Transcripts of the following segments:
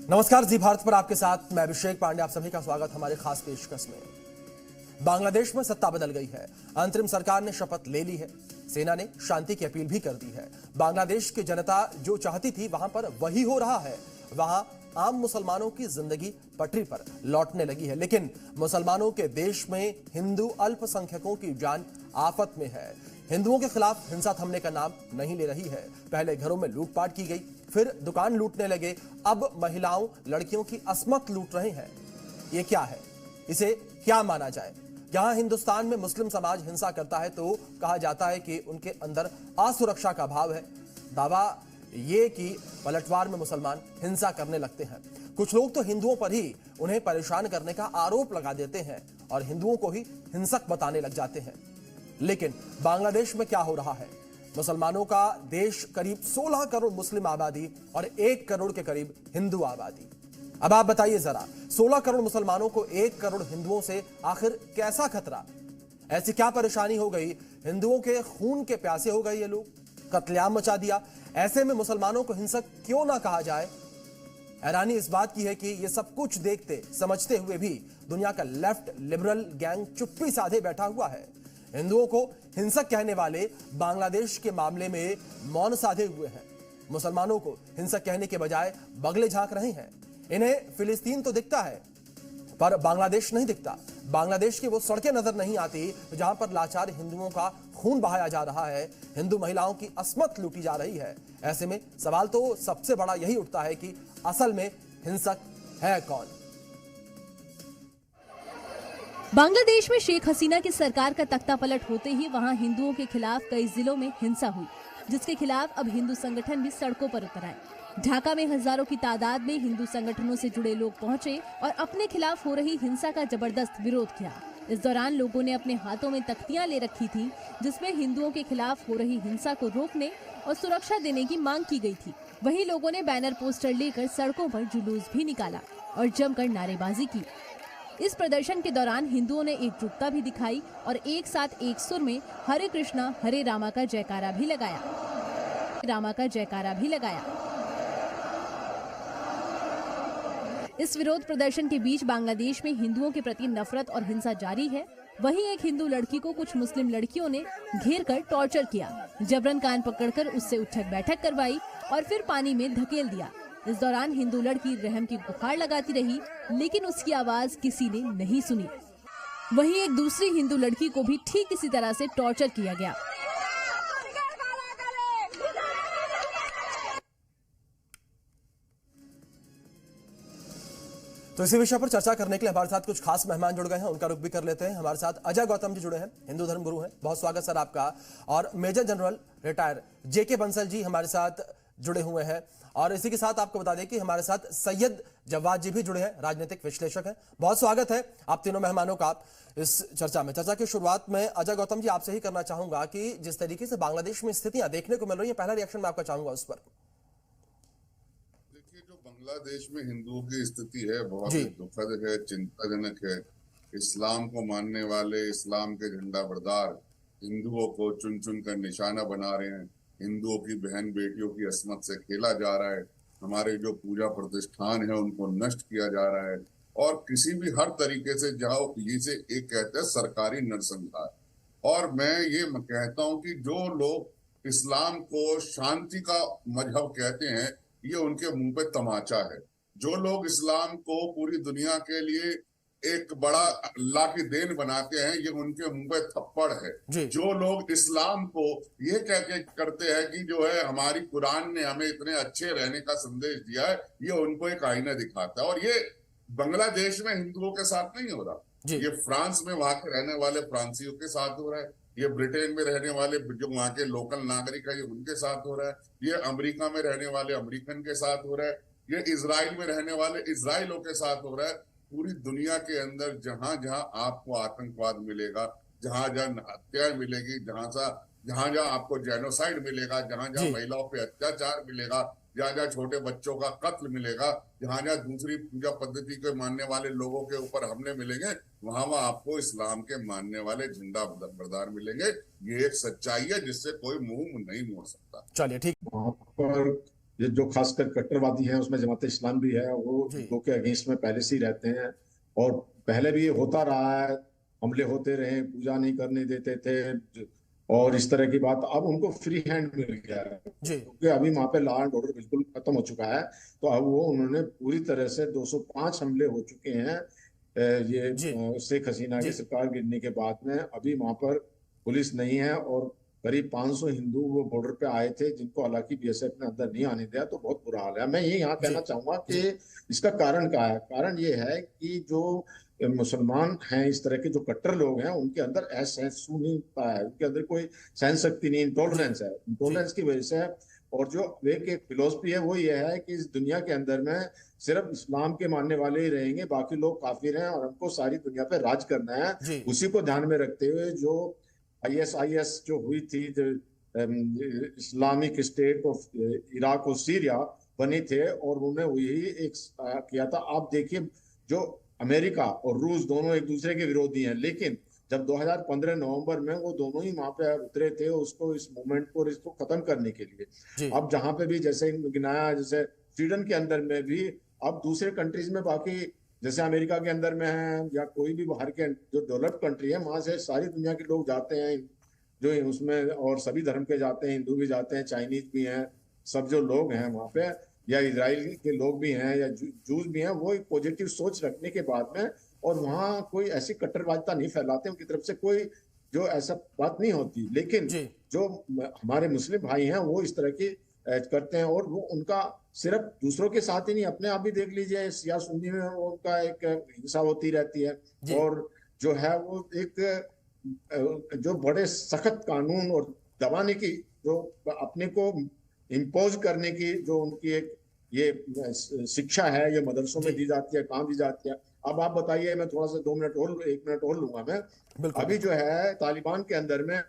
नमस्कार, जी भारत पर आपके साथ मैं अभिषेक पांडे। आप सभी का स्वागत हमारे खास पेशकश में। बांग्लादेश में सत्ता बदल गई है। अंतरिम सरकार ने शपथ ले ली है। सेना ने शांति की अपील भी कर दी है। बांग्लादेश की जनता जो चाहती थी वहां पर वही हो रहा है। वहां आम मुसलमानों की जिंदगी पटरी पर लौटने लगी है, लेकिन मुसलमानों के देश में हिंदू अल्पसंख्यकों की जान आफत में है। हिंदुओं के खिलाफ हिंसा थमने का नाम नहीं ले रही है। पहले घरों में लूटपाट की गई, फिर दुकान लूटने लगे, अब महिलाओं लड़कियों की असमत लूट रहे हैं। ये क्या है? इसे क्या माना जाए? जहां हिंदुस्तान में मुस्लिम समाज हिंसा करता है तो कहा जाता है कि उनके अंदर असुरक्षा का भाव है। दावा ये कि पलटवार में मुसलमान हिंसा करने लगते हैं। कुछ लोग तो हिंदुओं पर ही उन्हें परेशान करने का आरोप लगा देते हैं और हिंदुओं को ही हिंसक बताने लग जाते हैं। लेकिन बांग्लादेश में क्या हो रहा है? मुसलमानों का देश, करीब 16 करोड़ मुस्लिम आबादी और 1 करोड़ के करीब हिंदू आबादी। अब आप बताइए जरा, 16 करोड़ मुसलमानों को 1 करोड़ हिंदुओं से आखिर कैसा खतरा? ऐसी क्या परेशानी हो गई? हिंदुओं के खून के प्यासे हो गए ये लोग, कत्लेआम मचा दिया। ऐसे में मुसलमानों को हिंसक क्यों ना कहा जाए? हैरानी इस बात की है कि ये सब कुछ देखते समझते हुए भी दुनिया का लेफ्ट लिबरल गैंग चुप्पी साधे बैठा हुआ है। हिंदुओं को हिंसक कहने वाले बांग्लादेश के मामले में मौन साधे हुए हैं। मुसलमानों को हिंसक कहने के बजाय बगले झांक रहे हैं। इन्हें फिलिस्तीन तो दिखता है पर बांग्लादेश नहीं दिखता। बांग्लादेश की वो सड़कें नजर नहीं आती जहां पर लाचार हिंदुओं का खून बहाया जा रहा है, हिंदू महिलाओं की असमत लूटी जा रही है। ऐसे में सवाल तो सबसे बड़ा यही उठता है कि असल में हिंसक है कौन? बांग्लादेश में शेख हसीना की सरकार का तख्ता पलट होते ही वहां हिंदुओं के खिलाफ कई जिलों में हिंसा हुई, जिसके खिलाफ अब हिंदू संगठन भी सड़कों पर उतर आए। ढाका में हजारों की तादाद में हिंदू संगठनों से जुड़े लोग पहुंचे और अपने खिलाफ हो रही हिंसा का जबरदस्त विरोध किया। इस दौरान लोगों ने अपने हाथों में तख्तियां ले रखी थी, जिसमें हिंदुओं के खिलाफ हो रही हिंसा को रोकने और सुरक्षा देने की मांग की गई थी। वहीं लोगों ने बैनर पोस्टर लेकर सड़कों पर जुलूस भी निकाला और जमकर नारेबाजी की। इस प्रदर्शन के दौरान हिंदुओं ने एकजुटता भी दिखाई और एक साथ एक सुर में हरे कृष्णा हरे रामा का जयकारा भी लगाया। इस विरोध प्रदर्शन के बीच बांग्लादेश में हिंदुओं के प्रति नफरत और हिंसा जारी है। वहीं एक हिंदू लड़की को कुछ मुस्लिम लड़कियों ने घेर कर टॉर्चर किया, जबरन कान पकड़कर उससे उठक बैठक करवाई और फिर पानी में धकेल दिया। इस दौरान हिंदू लड़की रहम की गुहार लगाती रही, लेकिन उसकी आवाज किसी ने नहीं सुनी। वहीं एक दूसरी हिंदू लड़की को भी ठीक इसी तरह से टॉर्चर किया गया। तो इसी विषय पर चर्चा करने के लिए हमारे साथ कुछ खास मेहमान जुड़ गए हैं, उनका रुख भी कर लेते हैं। हमारे साथ अजय गौतम जी जुड़े हैं, हिंदू धर्म गुरु हैं। बहुत स्वागत सर आपका। और मेजर जनरल रिटायर जेके बंसल जी हमारे साथ जुड़े हुए हैं। और इसी के साथ आपको बता दें कि हमारे साथ सैयद जवाद जी भी जुड़े हैं, राजनीतिक विश्लेषक हैं। बहुत स्वागत है आप तीनों मेहमानों का इस चर्चा में। चर्चा की शुरुआत में अजय गौतम जी आपसे ही करना चाहूंगा कि जिस तरीके से बांग्लादेश में स्थितियां देखने को मिल रही है, पहला रिएक्शन मैं आपका चाहूंगा उस पर। बांग्लादेश में हिंदुओं की स्थिति है बहुत ही दुखद है, चिंताजनक है। इस्लाम को मानने वाले, इस्लाम के झंडा बरदार हिंदुओं को चुन चुन कर निशाना बना रहे हैं। हिंदुओं की बहन बेटियों की असमत से खेला जा रहा है। हमारे जो पूजा प्रतिष्ठान है उनको नष्ट किया जा रहा है और किसी भी हर तरीके से जाओ, जिसे एक कहते हैं सरकारी नरसंहार। और मैं ये कहता हूं कि जो लोग इस्लाम को शांति का मजहब कहते हैं, ये उनके मुंह पे तमाचा है। जो लोग इस्लाम को पूरी दुनिया के लिए एक बड़ा अल्लाह की देन बनाते हैं, ये उनके मुंह पे थप्पड़ है। जो लोग इस्लाम को ये कह के करते हैं कि जो है हमारी कुरान ने हमें इतने अच्छे रहने का संदेश दिया है, ये उनको एक आईना दिखाता है। और ये बांग्लादेश में हिंदुओं के साथ नहीं हो रहा, ये फ्रांस में वहां के रहने वाले फ्रांसीसियों के साथ हो रहा है, ये ब्रिटेन में रहने वाले जो वहां के लोकल नागरिक है, ये उनके साथ हो रहा है, ये अमेरिका में रहने वाले अमेरिकन के साथ हो रहा है, ये इजराइल में रहने वाले इजराइलों के साथ हो रहा है। पूरी दुनिया के अंदर जहां जहां आपको आतंकवाद मिलेगा, जहां जहां हत्याएं मिलेगी, जहां जहां आपको जेनोसाइड मिलेगा, जहां जहां महिलाओं पे अत्याचार मिलेगा, जहां जहां छोटे बच्चों का कत्ल मिलेगा, जहां जहां दूसरी पूजा पद्धति के मानने वाले लोगों के ऊपर हमले मिलेंगे, वहां वहां आपको इस्लाम के मानने वाले झंडा बरदार मिलेंगे। ये एक सच्चाई है जिससे कोई मुंह नहीं मोड़ सकता। चलिए ठीक। वहां पर ये जो खासकर कट्टरवादी हैं उसमें जमात इस्लाम भी है, वो हिंदुओं के अगेंस्ट में पहले से ही रहते हैं और पहले भी ये होता रहा है, हमले होते रहे, पूजा नहीं करने देते थे और इस तरह की बात। अब उनको फ्री हैंड मिल गया है क्योंकि अभी वहां पे लॉ एंड ऑर्डर बिल्कुल खत्म हो चुका है, तो अब वो उन्होंने पूरी तरह से 205 हमले हो चुके हैं ये शेख हसीना की सरकार गिरने के बाद में। अभी वहां पर पुलिस नहीं है और करीब 500 हिंदू वो बॉर्डर पे आए थे जिनको हालांकि बीएसएफ ने अंदर नहीं आने दिया, तो बहुत बुरा हाल है। मैं ये यहाँ कहना चाहूंगा कि इसका कारण क्या है। कारण ये है कि जो मुसलमान हैं, इस तरह के जो कट्टर लोग हैं, उनके अंदर असहिष्णुता है, उनके अंदर कोई सहन शक्ति नहीं, इंटॉलरेंस है। इंटॉलरेंस की वजह से और जो एक फिलोसफी है वो ये है कि इस दुनिया के अंदर में सिर्फ इस्लाम के मानने वाले ही रहेंगे, बाकी लोग काफिर हैं और हमको सारी दुनिया पे राज करना है। उसी को ध्यान में रखते हुए जो ISIS जो हुई थी, जो इस्लामिक स्टेट ऑफ इराक और सीरिया बने थे और उन्होंने वही एक किया था। आप देखिए जो अमेरिका और रूस दोनों एक दूसरे के विरोधी हैं, लेकिन जब 2015 नवंबर में वो दोनों ही वहां पे उतरे थे उसको, इस मूवमेंट को, इसको खत्म करने के लिए। अब जहां पे भी जैसे गिनाया, जैसे स्वीडन के अंदर में भी अब दूसरे कंट्रीज में, बाकी जैसे अमेरिका के अंदर में है या कोई भी बाहर के जो डेवलप्ड कंट्री है, वहां से सारी दुनिया के लोग जाते हैं जो उसमें, और सभी धर्म के जाते हैं, हिंदू भी जाते हैं, चाइनीज भी हैं, सब जो लोग हैं वहां पे, या इजराइल के लोग भी हैं या जूस भी हैं, वो एक पॉजिटिव सोच रखने के बाद में, और वहाँ कोई ऐसी कट्टरवादिता नहीं फैलाते, उनकी तरफ से कोई जो ऐसा बात नहीं होती। लेकिन जो हमारे मुस्लिम भाई हैं वो इस तरह की करते हैं और वो उनका सिर्फ दूसरों के साथ ही नहीं, अपने आप भी देख लीजिए शिया सुन्नी में उनका एक हिंसा होती रहती है और जो है वो एक जो बड़े सख्त कानून और दबाने की, जो अपने को इम्पोज करने की जो उनकी एक ये शिक्षा है, ये मदरसों में दी जाती है, कहाँ दी जाती है। अब आप बताइए, मैं थोड़ा सा 2 मिनट और 1 मिनट और लूंगा मैं। अभी जो है तालिबान के अंदर में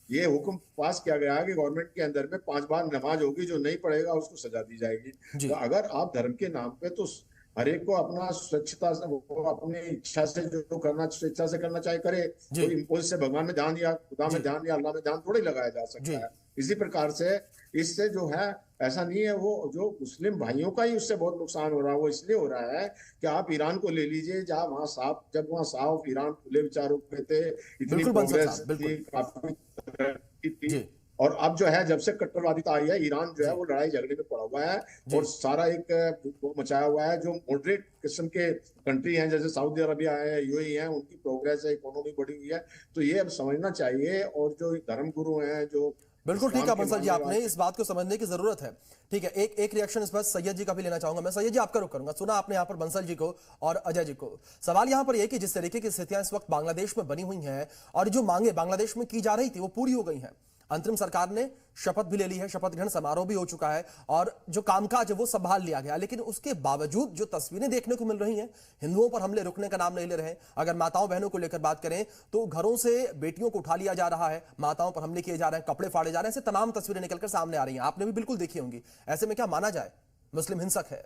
ये हुक्म पास किया गया है कि गवर्नमेंट के अंदर में 5 बार नमाज होगी, जो नहीं पढ़ेगा उसको सजा दी जाएगी। तो अगर आप धर्म के नाम पे, तो हर एक को अपना स्वच्छता से, वो अपनी इच्छा से जो करना, स्वेच्छा से करना चाहे करे, तो इम्पोज से भगवान में ध्यान या खुदा में ध्यान या अल्लाह में ध्यान थोड़ी लगाया जा सकता है। इसी प्रकार से इससे जो है ऐसा नहीं है, वो जो मुस्लिम भाइयों का ही उससे बहुत नुकसान हो रहा है। वो इसलिए हो रहा है कि आप ईरान को ले लीजिए, जहाँ वहाँ साफ, जब वहाँ साफ ईरान खुले विचारों पे थे, इतनी प्रोग्रेस थी, काफी थी, और अब जो है जब से कट्टरवादिता आई है, ईरान जो है वो लड़ाई झगड़े में पड़ा हुआ है और सारा एक वो मचाया हुआ है। जो मॉडरेट किस्म के कंट्री हैं जैसे सऊदी अरबिया है, यूएई है, उनकी प्रोग्रेस है, इकोनॉमी बढ़ी हुई है। तो ये अब समझना चाहिए, और जो धर्मगुरु हैं, जो बिल्कुल ठीक है बंसल जी, आपने इस बात को समझने की जरूरत है। ठीक है, एक रिएक्शन इस पर सैयद जी का भी लेना चाहूंगा मैं। सैयद जी, आपका रुख करूंगा। सुना आपने यहाँ पर बंसल जी को और अजय जी को। सवाल यहाँ पर यह कि जिस तरीके की स्थितियां इस वक्त बांग्लादेश में बनी हुई हैं और जो मांगे बांग्लादेश में की जा रही थी वो पूरी हो गई हैं। अंतरिम सरकार ने शपथ भी ले ली है, शपथ ग्रहण समारोह भी हो चुका है और जो कामकाज है वो संभाल लिया गया। लेकिन उसके बावजूद जो तस्वीरें देखने को मिल रही हैं, हिंदुओं पर हमले रुकने का नाम नहीं ले रहे हैं। अगर माताओं बहनों को लेकर बात करें तो घरों से बेटियों को उठा लिया जा रहा है, माताओं पर हमले किए जा रहे हैं, कपड़े फाड़े जा रहे हैं, ऐसे तमाम तस्वीरें निकलकर सामने आ रही हैं। आपने भी बिल्कुल देखी होंगी। ऐसे में क्या माना जाए, मुस्लिम हिंसक है?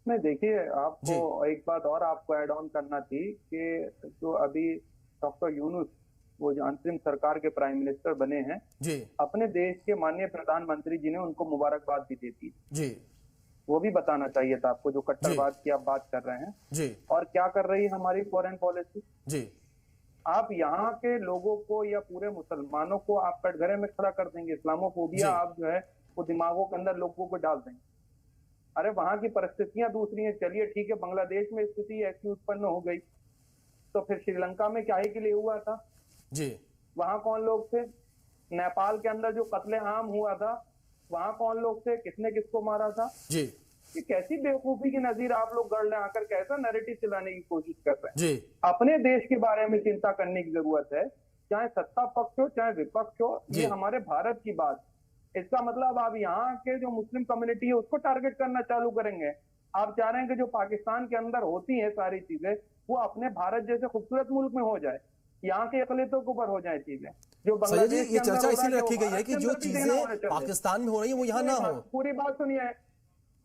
नहीं, देखिए, आपको एक बात और आपको ऐड ऑन करना थी कि जो अभी डॉक्टर यूनुस, वो जो अंतरिम सरकार के प्राइम मिनिस्टर बने हैं जी, अपने देश के माननीय प्रधानमंत्री जी ने उनको मुबारकबाद भी दी थी जी। वो भी बताना चाहिए था आपको, जो कट्टरवाद की आप बात कर रहे हैं जी। और क्या कर रही है हमारी फॉरेन पॉलिसी जी। आप यहाँ के लोगों को या पूरे मुसलमानों को आप कटघरे में खड़ा कर देंगे, इस्लामोफोबिया आप जो है वो दिमागों के अंदर लोगों को डाल देंगे। अरे वहां की परिस्थितियां दूसरी हैं। चलिए ठीक है, बांग्लादेश में स्थिति ऐसी उत्पन्न हो गई, तो फिर श्रीलंका में क्या ही के लिए हुआ था जी? वहां कौन लोग थे? नेपाल के अंदर जो कत्ले आम हुआ था, वहां कौन लोग थे? किसने किसको मारा था जी? ये कैसी बेवकूफी की नजीर आप लोग गढ़ ले आकर कैसा नैरेटिव चलाने की कोशिश कर रहे हैं जी? अपने देश के बारे में चिंता करने की जरूरत है, चाहे सत्ता पक्ष हो चाहे विपक्ष हो। ये हमारे भारत की बात। इसका मतलब आप यहाँ के जो मुस्लिम कम्युनिटी है उसको टारगेट करना चालू करेंगे। आप चाह रहे हैं कि जो पाकिस्तान के अंदर होती है सारी चीजें, वो अपने भारत जैसे खूबसूरत मुल्क में हो जाए, यहाँ के अकलियतों के ऊपर हो जाए चीजें। जो बांग्लादेश ये चर्चा इसीलिए रखी गई है कि जो चीजें पाकिस्तान में हो रही है वो यहाँ ना हो। पूरी बात सुनिए,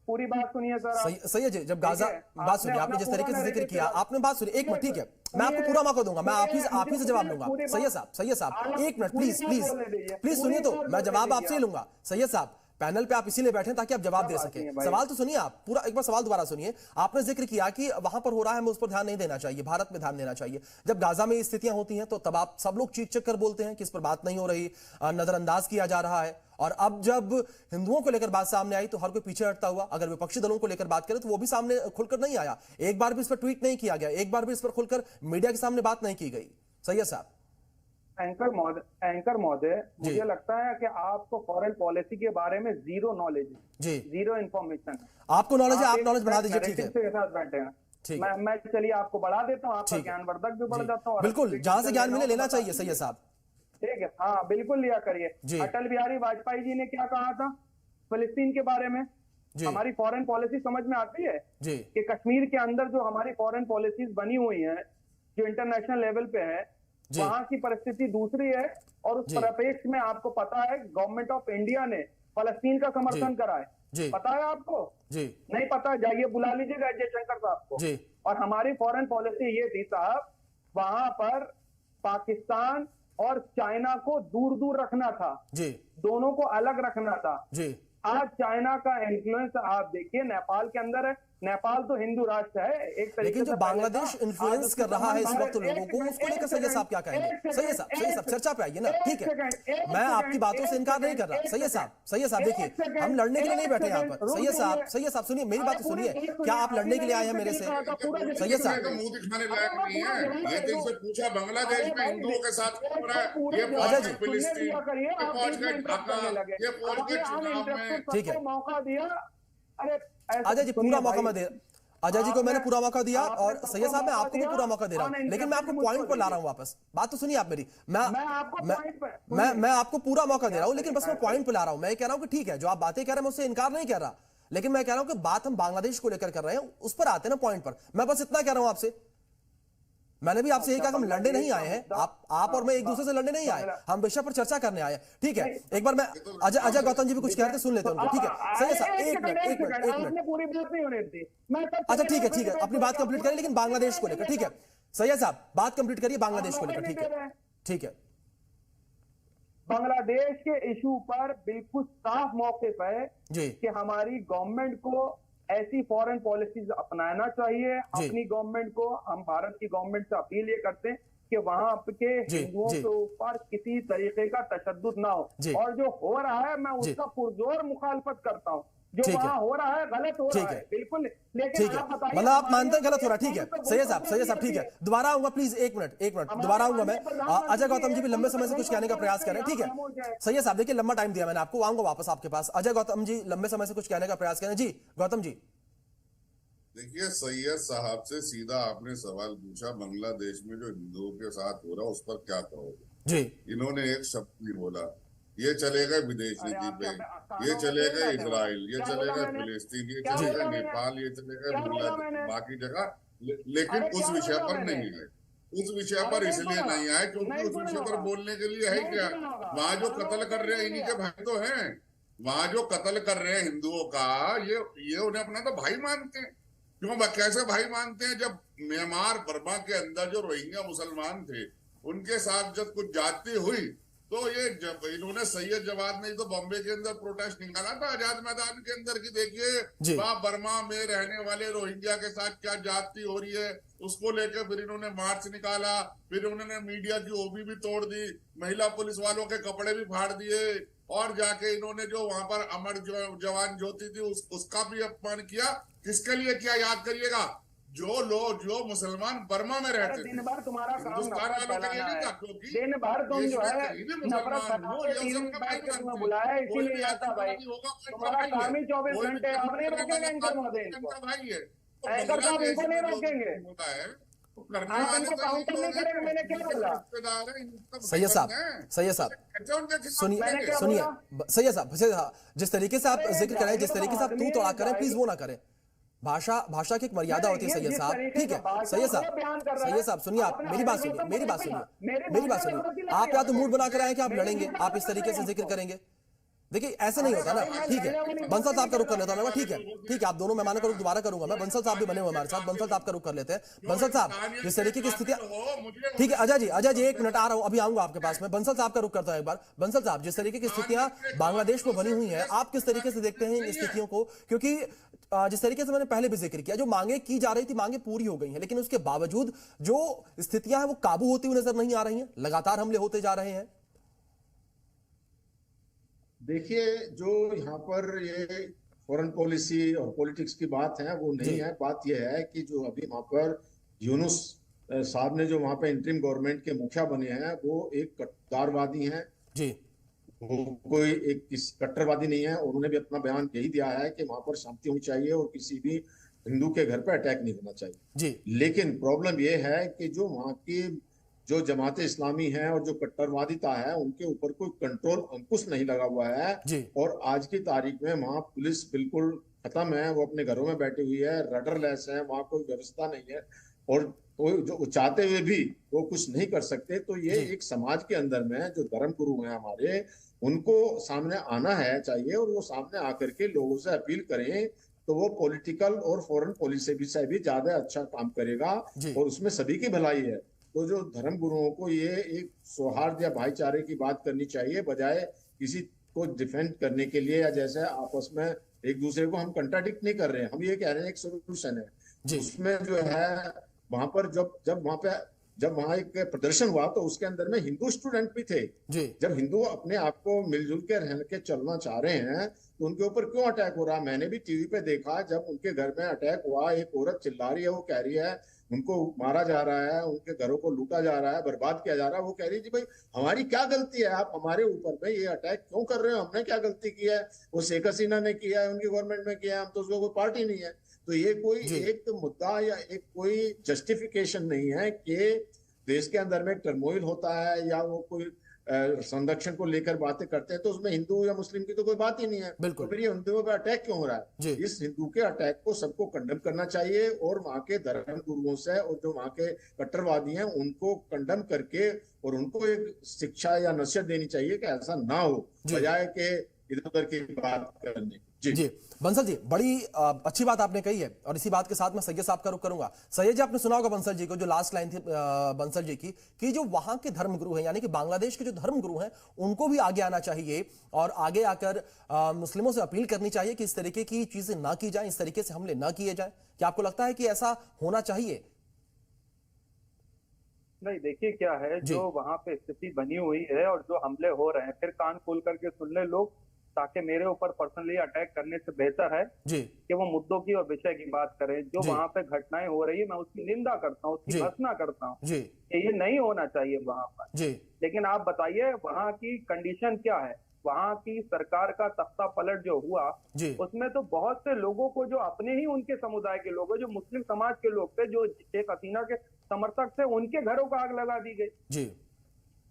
पूरी बात सुनिए सर। सही है जी, जब गाजा, बात सुनिए, आपने जिस तरीके से जिक्र किया, आपने बात सुनिए, एक मिनट, ठीक है, मैं आपको पूरा मौका दूंगा, मैं आप ही से जवाब लूंगा। सही है साहब, एक मिनट प्लीज सुनिए, तो मैं जवाब आपसे ही लूंगा। सही है साहब, पैनल पे आप इसीलिए बैठे हैं ताकि आप जवाब दे सकें। सवाल तो सुनिए, आप पूरा एक बार सवाल दोबारा सुनिए। आपने जिक्र किया कि वहां पर हो रहा है, हमें उस पर ध्यान नहीं देना चाहिए, भारत में ध्यान देना चाहिए। जब गाजा में स्थितियां होती हैं तो तब आप सब लोग चीख चीख कर बोलते हैं कि इस पर बात नहीं हो रही, नजरअंदाज किया जा रहा है। और अब जब हिंदुओं को लेकर बात सामने आई तो हर कोई पीछे हटता हुआ, अगर विपक्षी दलों को लेकर बात करें तो वो भी सामने खुलकर नहीं आया, एक बार भी इस पर ट्वीट नहीं किया गया, एक बार भी इस पर खुलकर मीडिया के सामने बात नहीं की गई। सही है साहब। एंकर महोदय, मुझे लगता है कि आपको फॉरेन पॉलिसी के बारे में जीरो नॉलेज है जी, जीरो इन्फॉर्मेशन। आपको नॉलेज है, आप नॉलेज बढ़ा दीजिए, ठीक है, के साथ बैठे हैं। मैं चलिए आपको बढ़ा देता हूँ, आपका ज्ञानवर्धक भी बढ़ जाता हूँ। बिल्कुल, जहां से ज्ञान मिले लेना चाहिए। सही है साहब, ठीक है, हाँ बिल्कुल लिया करिए। अटल बिहारी वाजपेयी जी ने क्या कहा था फिलिस्तीन के बारे में? हमारी फॉरेन पॉलिसी समझ में आती है कि कश्मीर के अंदर जो हमारी फॉरेन पॉलिसीज बनी हुई है, जो इंटरनेशनल लेवल पे है, वहां की परिस्थिति दूसरी है। और उस परिप्रेक्ष्य में आपको पता है गवर्नमेंट ऑफ इंडिया ने फलस्तीन का समर्थन करा है, पता है आपको? नहीं पता, जाइए बुला लीजिएगा अजय शंकर साहब को। और हमारी फॉरेन पॉलिसी ये थी साहब, वहां पर पाकिस्तान और चाइना को दूर दूर रखना था, दोनों को अलग रखना था। आज चाइना का इन्फ्लुएंस आप देखिए नेपाल के अंदर है। नेपाल तो हिंदू राष्ट्र है एक तरीके, लेकिन जो बांग्लादेश इन्फ्लुएंस कर रहा है इस वक्त लोगों को, उसको लेकर सही साहब क्या कहेंगे? सही है साहब, चर्चा पे आइए ना, ठीक है, मैं आपकी बातों से इनकार नहीं कर रहा। सही है साहब, देखिए हम लड़ने के लिए नहीं बैठे यहाँ पर। सही है साहब, सुनिए मेरी बात तो सुनिए, क्या आप लड़ने के लिए आए हैं मेरे से? सही है साहब, मुंह दिखाने लायक नहीं है। ये दिन से पूछा बांग्लादेश में हिंदुओं के साथ हो रहा है, ये ठीक है, मौका दिया। अजय जी पूरा मौका मैं दे, अजय जी को मैंने पूरा मौका दिया, और सैयद साहब मैं आपको भी पूरा मौका दे रहा हूं, लेकिन मैं आपको पॉइंट पर ला रहा हूं वापस। बात तो सुनिए आप मेरी, मैं आपको पूरा मौका दे रहा हूं, लेकिन बस मैं पॉइंट पर ला रहा हूं। मैं कह रहा हूं कि ठीक है, जो आप बातें कह रहे हैं मैं उससे इनकार नहीं कर रहा, लेकिन मैं कह रहा हूं कि बात हम बांग्लादेश को लेकर कर रहे हैं, उस पर आते हैं ना पॉइंट पर। मैं बस इतना कह रहा हूं आपसे, मैंने भी आपसे यही कहा, हम लड़ने नहीं आए हैं, आप और मैं एक दूसरे से लड़ने नहीं आए, हम विषय पर चर्चा करने आए हैं। ठीक है, एक बार मैं अजय गौतम जी भी कुछ कह रहे थे, सुन लेते हैं उनको। ठीक है, सही है साहब, एक मिनट पूरी बात नहीं होने दी। अच्छा ठीक है, अपनी बात कंप्लीट करें, लेकिन बांग्लादेश को लेकर। ठीक है सैयद साहब, बात कंप्लीट करिए बांग्लादेश को लेकर। ठीक है, बांग्लादेश के इशू पर बिल्कुल साफ मौक़िफ़ है कि हमारी गवर्नमेंट को ऐसी फॉरेन पॉलिसीज अपनाना चाहिए। अपनी गवर्नमेंट को, हम भारत की गवर्नमेंट से अपील ये करते हैं कि वहां के हिंदुओं के ऊपर किसी तरीके का तशद्दुद ना हो, और जो हो रहा है मैं उसका पुरजोर मुखालफत करता हूँ। जो वहां हो रहा है गलत हो रहा है बिल्कुल, लेकिन मतलब आप मानते हैं गलत हो रहा है। ठीक है सैयद साहब, ठीक है, दोबारा आऊंगा प्लीज, एक मिनट दोबारा आऊंगा मैं। अजय गौतम जी भी लंबे समय से कुछ कहने का प्रयास कर रहे हैं। ठीक है सैयद साहब, देखिए लंबा टाइम दिया मैंने आपको, आऊंगा वापस आपके पास। अजय गौतम जी लंबे समय से कुछ कहने का प्रयास कर रहे हैं। जी गौतम जी। देखिए सैयद साहब से सीधा आपने सवाल पूछा, बांग्लादेश में जो हिंदुओं के साथ हो रहा है उस पर क्या कहोगे जी? इन्होंने एक शब्द नहीं बोला। ये चलेगा विदेश नीति पे, ये चलेगा इजराइल, ये चलेगा फिलिस्तीन, ये चलेगा नेपाल, ये चलेगा बांग्लादेश, बाकी जगह, लेकिन उस विषय पर नहीं है। उस विषय पर इसलिए नहीं आए क्योंकि उस विषय पर बोलने के लिए है क्या? वहां जो कत्ल कर रहे हैं इन्हीं के भाई तो हैं। वहां जो कत्ल कर रहे हैं हिंदुओं का, ये उन्हें अपना तो भाई मानते हैं। क्यों कैसे भाई मानते हैं? जब म्यांमार बर्मा के अंदर जो रोहिंग्या मुसलमान थे उनके साथ जब कुछ जाती हुई तो ये जब इन्होंने सैयद जवाद ने तो बॉम्बे के अंदर प्रोटेस्ट निकाला था आजाद मैदान के अंदर की, देखिए वहां बर्मा में रहने वाले रोहिंग्या के साथ क्या जाती हो रही है, उसको लेकर फिर इन्होंने मार्च निकाला। फिर उन्होंने मीडिया की ओबी भी तोड़ दी, महिला पुलिस वालों के कपड़े भी फाड़ दिए, और जाके इन्होंने जो वहां पर अमर जवान ज्योति थी उसका भी अपमान किया। किसके लिए किया याद करिएगा? जो मुसलमान बर्मा में रहते थे, दिन भर तुम्हारा काम हिंदुस्तान वालों के लिए नहीं था, क्योंकि दिन भर तुम जो है नफरत बुलाया इसीलिए आता भाई, तुम्हारा काम ही 24 घंटे। आप नहीं रोकेंगे एंकर महोदय इनको, एंकर साहब इनको नहीं रोकेंगे, मैंने क्या बोला? सैयद साहब सुनिए सैयद साहब, जिस तरीके से आप जिक्र करें, जिस तरीके से आप तू तोड़ा करें, प्लीज वो ना करें। भाषा की एक मर्यादा होती है सैयद साहब। ठीक है सैयद साहब सुनिए, आप मेरी बात सुनिए। आप या तो मूड बना कर आए कि आप लड़ेंगे, आप इस तरीके से जिक्र करेंगे। देखिए ऐसे नहीं होता ना। ठीक है, बंसल साहब का रुख कर लेता हूं मैं। ठीक है, आप दोनों मेहमानों का रुख दोबारा करूंगा मैं। बंसल साहब भी बने हुए हमारे साथ, बंसल साहब का रुख कर लेते हैं। बंसल साहब, जिस तरीके की स्थितियां, ठीक है अजय जी 1 मिनट आ रहा हूं, अभी आऊंगा आपके पास में। बंसल साहब का रुख करता हूं एक बार। बंसल साहब, जिस तरीके की स्थितियां बांग्लादेश में बनी हुई है, आप किस तरीके से देखते हैं इन स्थितियों को? क्योंकि जिस तरीके से मैंने पहले भी जिक्र किया, जो मांगे की जा रही थी मांगे पूरी हो गई हैं, लेकिन उसके बावजूद जो स्थितियां हैं वो काबू होती हुई नजर नहीं आ रही हैं, लगातार हमले होते जा रहे हैं। देखिए, जो यहाँ पर ये फॉरेन पॉलिसी और पॉलिटिक्स की बात है वो नहीं है। बात यह है कि जो अभी वहां पर यूनुस साहब ने जो वहां पे इंटरिम गवर्नमेंट के मुखिया बने हैं वो एक कट्टरवादी हैं जी। वो कोई एक कट्टरवादी नहीं है। उन्होंने भी अपना बयान यही दिया है कि वहां पर शांति होनी चाहिए और किसी भी हिंदू के घर पर अटैक नहीं होना चाहिए जी। लेकिन प्रॉब्लम यह है कि जो वहां की जो जमात इस्लामी है और जो कट्टरवादिता है उनके ऊपर कोई कंट्रोल अंकुश नहीं लगा हुआ है जी। और आज की तारीख में वहां पुलिस बिल्कुल खत्म है, वो अपने घरों में बैठी हुई है, रडरलेस है, वहां कोई व्यवस्था नहीं है और जो चाहते हुए भी वो कुछ नहीं कर सकते। तो ये एक समाज के अंदर में जो धर्म गुरु हैं हमारे, उनको सामने आना है चाहिए और वो सामने आकर के लोगों से अपील करें तो वो पॉलिटिकल और फॉरेन पॉलिसी से भी ज्यादा अच्छा काम करेगा और उसमें सभी की भलाई है। तो जो धर्म गुरुओं को ये एक सौहार्द या भाईचारे की बात करनी चाहिए, बजाय किसी को डिफेंड करने के लिए या जैसे आपस में एक दूसरे को हम कंट्राडिक्ट नहीं कर रहे हैं। हम ये कह रहे हैं एक सोल्यूशन है उसमें जो है वहां पर जब वहां एक प्रदर्शन हुआ तो उसके अंदर में हिंदू स्टूडेंट भी थे। जब हिंदू अपने आप को मिलजुल के रह के चलना चाह रहे हैं तो उनके ऊपर क्यों अटैक हो रहा है? मैंने भी टीवी पे देखा, जब उनके घर में अटैक हुआ, एक औरत चिल्ला रही है, वो कह रही है उनको मारा जा रहा है, उनके घरों को लूटा जा रहा है, बर्बाद किया जा रहा है। वो कह रही थी भाई हमारी क्या गलती है, आप हमारे ऊपर में ये अटैक क्यों कर रहे हो? हमने क्या गलती की है? वो शेख हसीना ने किया है, उनकी गवर्नमेंट में किया है, हम तो उसको कोई पार्टी नहीं है। तो ये कोई एक मुद्दा या एक कोई जस्टिफिकेशन नहीं है कि देश के अंदर में टर्मोइल होता है या वो कोई संरक्षण को लेकर बातें करते हैं तो उसमें हिंदू या मुस्लिम की तो कोई बात ही नहीं है। तो फिर ये हिंदुओं पर अटैक क्यों हो रहा है? इस हिंदू के अटैक को सबको कंडम करना चाहिए और वहां के धर्म गुरुओं से और जो वहां के कट्टरवादी हैं उनको कंडम करके और उनको एक शिक्षा या नसीहत देनी चाहिए कि ऐसा ना हो, बजाय के इधर उधर की बात करने। जी बंसल जी, बड़ी अच्छी बात आपने कही है और इसी बात के साथ मैं सैयद साहब का रुख करूंगा। सैयद जी, आपने सुना होगा बंसल जी को, जो लास्ट लाइन थी बंसल जी की, कि जो वहां के धर्म गुरु हैं यानी कि बांग्लादेश के जो धर्म गुरु हैं उनको भी आगे आना चाहिए और आगे आकर मुस्लिमों से अपील करनी चाहिए कि इस तरीके की चीजें ना की जाए, इस तरीके से हमले ना किए जाए। क्या आपको लगता है कि ऐसा होना चाहिए? नहीं, देखिए क्या है, जो वहां पे स्थिति बनी हुई है और जो हमले हो रहे हैं, फिर कान खोल करके सुन ले लोग, ताकि मेरे ऊपर पर्सनली अटैक करने से बेहतर है कि वो मुद्दों की और विषय की बात करें। जो वहां पे घटनाएं हो रही है मैं उसकी निंदा करता हूँ, उसकी भर्त्सना करता हूँ कि ये नहीं होना चाहिए वहां पर। लेकिन आप बताइए वहां की कंडीशन क्या है? वहां की सरकार का तख्ता पलट जो हुआ उसमें तो बहुत से लोगों को, जो अपने ही उनके समुदाय के लोग, जो मुस्लिम समाज के लोग थे, जो शेख हसीना के समर्थक थे, उनके घरों को आग लगा दी गई।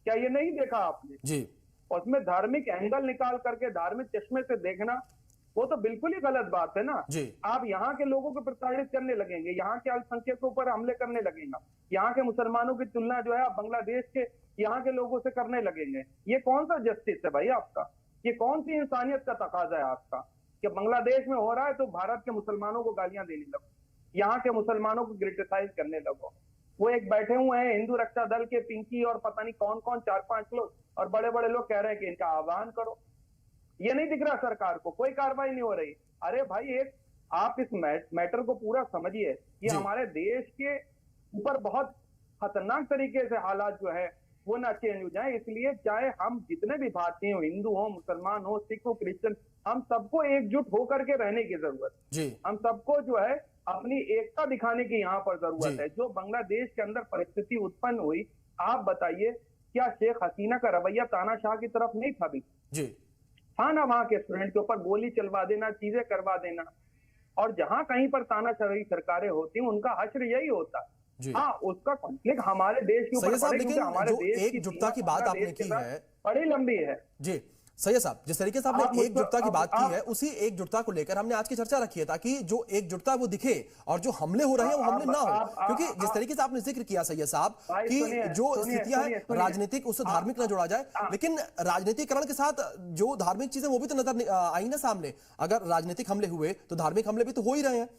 क्या ये नहीं देखा आपने? उसमें धार्मिक एंगल निकाल करके धार्मिक चश्मे से देखना, वो तो बिल्कुल ही गलत बात है ना। आप यहाँ के लोगों को प्रताड़ित करने लगेंगे, यहाँ के अल्पसंख्यकों पर हमले करने लगेंगे, यहाँ के मुसलमानों की तुलना जो है आप बांग्लादेश के यहाँ के लोगों से करने लगेंगे। ये कौन सा जस्टिस है भाई आपका? ये कौन सी इंसानियत का तकाजा है आपका कि बांग्लादेश में हो रहा है तो भारत के मुसलमानों को गालियां देने लगो, यहाँ के मुसलमानों को क्रिटिसाइज करने लगो? वो एक बैठे हुए हैं हिंदू रक्षा दल के पिंकी और पता नहीं कौन कौन 4-5 लोग, और बड़े बड़े लोग कह रहे हैं कि इनका आह्वान करो। ये नहीं दिख रहा सरकार को, कोई कार्रवाई नहीं हो रही। अरे भाई, एक आप इस मैटर को पूरा समझिए। ये हमारे देश के ऊपर बहुत खतरनाक तरीके से हालात जो है वो ना चेंज हो जाए। इसलिए चाहे हम जितने भी भारतीय हो, हिंदू हो, मुसलमान हो, सिख हो, क्रिश्चियन, हम सबको एकजुट होकर के रहने की जरूरत है। हम सबको जो है अपनी एकता दिखाने की यहाँ पर जरूरत है। जो बांग्लादेश के अंदर परिस्थिति उत्पन्न हुई, आप बताइए, क्या शेख हसीना का रवैया तानाशाह की तरफ नहीं था? भी था ना, वहां के स्टूडेंट के ऊपर गोली चलवा देना, चीजें करवा देना। और जहां कहीं पर तानाशाही सरकारें होती, उनका हश्र यही होता। हाँ, उसका कॉन्फ्लिक्ट हमारे देश के ऊपर, हमारे देश की एकजुटता की बात आपने की है, बड़ी लंबी है। सैयद साहब, जिस तरीके से आपने एकजुटता की बात की है, उसी एकजुटता को लेकर हमने आज की चर्चा रखी है, ताकि जो एकजुटता वो दिखे और जो हमले हो रहे हैं वो हमले ना हो। क्योंकि जिस तरीके से आपने जिक्र किया सैयद साहब कि जो स्थितियां हैं राजनीतिक, उससे धार्मिक न जोड़ा जाए, लेकिन राजनीतिकरण के साथ जो धार्मिक चीजें वो भी तो नजर आई ना सामने। अगर राजनीतिक हमले हुए तो धार्मिक हमले भी तो हो ही रहे हैं।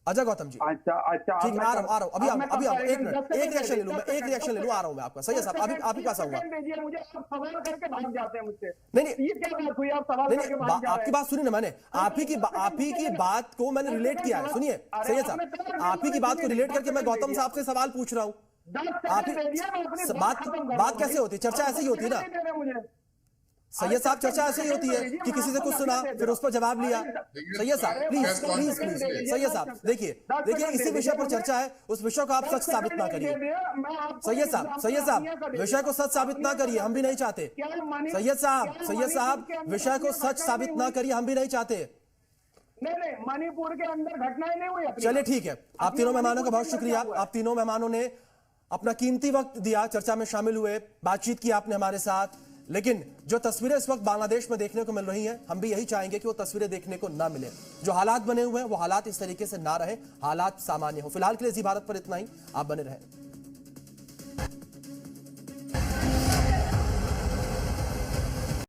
अजय गौतम जी, अच्छा, ठीक है, आ रहा हूँ अभी एक मिनट, एक रिएक्शन ले लूं मैं, एक रिएक्शन ले लूं, आ रहा हूं मैं आपका। सैयद साहब, आप ही पास आऊंगा। मुझे आप सवाल करके भाग जाते हैं मुझसे। नहीं, ये क्या बात हुई, आप सवाल करके भाग जा रहे हैं? आपकी बात सुनी ना मैंने, आप ही की बात को मैंने रिलेट किया है। सुनिए सैयद साहब, आप ही की बात को रिलेट करके मैं गौतम साहब से सवाल पूछ रहा हूँ। आप ही बात कैसे होती है? चर्चा ऐसे ही होती है ना सैयद साहब, चर्चा ऐसे ही होती है कि किसी से कुछ सुना फिर उस पर जवाब लिया। सैयद साहब प्लीज प्लीज प्लीज, सैयद साहब देखिए इसी विषय पर चर्चा है, उस विषय को आप सच साबित ना करिए। सैयद साहब विषय को सच साबित ना करिए, हम भी नहीं चाहते। सैयद साहब विषय को सच साबित ना करिए, हम भी नहीं चाहते। नहीं, मणिपुर के अंदर घटनाएं नहीं हुई। चलिए ठीक है, आप तीनों मेहमानों का बहुत शुक्रिया। आप तीनों मेहमानों ने अपना कीमती वक्त दिया, चर्चा में शामिल हुए, बातचीत की आपने हमारे साथ। लेकिन जो तस्वीरें इस वक्त बांग्लादेश में देखने को मिल रही हैं, हम भी यही चाहेंगे कि वो तस्वीरें देखने को ना मिले। जो हालात बने हुए हैं वो हालात इस तरीके से ना रहे, हालात सामान्य हो। फिलहाल के लिए जी भारत पर इतना ही, आप बने रहें।